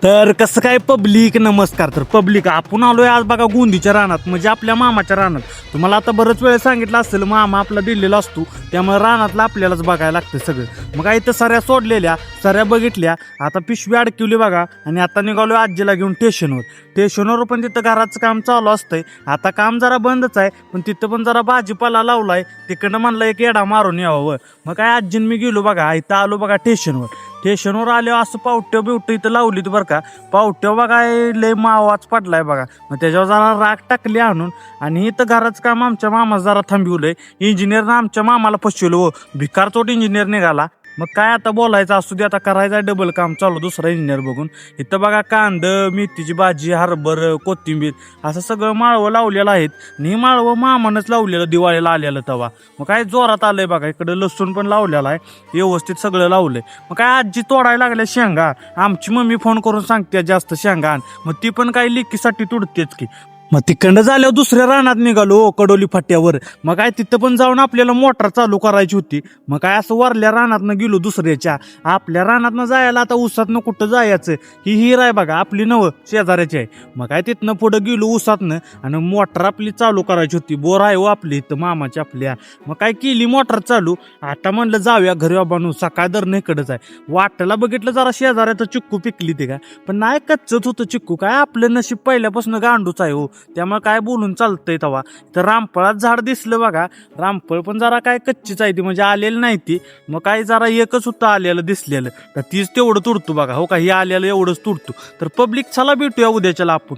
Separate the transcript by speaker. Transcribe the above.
Speaker 1: तर कसं काय पब्लिक, नमस्कार. तर पब्लिक, आपण आलोय आज बघा गोंदीच्या रानात, म्हणजे आपल्या मामाच्या रानात. तुम्हाला आता बरंच वेळ सांगितलं असेल, मामा आपला दिल्लीला असतो, त्यामुळे रानातलं आपल्यालाच बघायला लागतं सगळं. मग काय इथं सऱ्या सोडलेल्या, सऱ्या बघितल्या, आता पिशवी अडकिवली बघा, आणि आता निघालोय आजीला घेऊन स्टेशनवर पण तिथं घराचं काम चालू असतंय. आता काम जरा बंदच आहे, पण तिथं पण जरा भाजीपाला लावलाय, तिकडनं म्हणलं एक येडा मारून यावं. मग काय आजीन मी गेलो बघा, इथं आलो बघा स्टेशनवर आल्यावर असं पावट्या बिवट्या इथं लावलीत बरं का. पावट्या बघा लय मावाच पडलाय बघा. मग त्याच्यावर जरा राग टाकली आणून, आणि इथं घराचं काम आमच्या मामा जरा थांबवलंय. इंजिनियरनं आमच्या मामाला फसवलं हो, भिकारचोट इंजिनियर निघाला. मग काय आता बोलायचं, असू दे, आता करायचं डबल काम चालू दुसरा इंजिनियर बघून. इथं बघा कांदा, मेथीची भाजी, हरभर, कोथिंबीर असं सगळं माळवं लावलेलं आहेत. आणि हे माळवं मामानंच लावलेलं दिवाळीला आलेलं तेव्हा. मग काय जोरात आलंय बघा. इकडं लसूण पण लावलेला आहे, व्यवस्थित सगळं लावलंय. मग काय आजी तोडायला लागल्या शेंगा. आमची मम्मी फोन करून सांगते जास्त शेंगा आण, मग ती पण काही लेकीसाठी तुडतेच की. मग तिकडं झाल्यावर दुसऱ्या रानात निघालो कडोली फाट्यावर. मग काय तिथं पण जाऊन आपल्याला मोटर चालू करायची होती. मग काय असं वरल्या रानातनं गेलो दुसऱ्याच्या. आपल्या रानातनं जायला आता ऊसातनं कुठं जायचं, ही हिर आहे बघा आपली, नव शेजाऱ्याची आहे. मग काय तिथनं पुढं गेलो ऊसातनं, आणि मोटर आपली चालू करायची होती. बोर आहे हो आपली इथं मामाची आपल्या. मग काय केली मोटर चालू. आता म्हणलं जाऊया घरी बाबा, सकाळ दरनं इकडंच आहे. वाटेला बघितलं जरा शेजाऱ्याचं चिक्कू पिकली ते काय, पण नाही कच्चच होतं चिक्कू. काय आपलं नशीब पहिल्यापासून गांडूच आहे हो, त्यामुळे काय बोलून चालतंय तेव्हा. तर रामफळात झाड दिसलं बघा. रामफळ पण जरा काय कच्चीच आहे ती, म्हणजे आलेलं नाही ती. मग काय जरा एकच होतं आलेलं दिसलेलं, तर तीच तेवढं तुडतो बघा. हो का, हे आलेलं एवढंच तुडतो. तर पब्लिक, चला भेटूया उद्याच्याला आपण.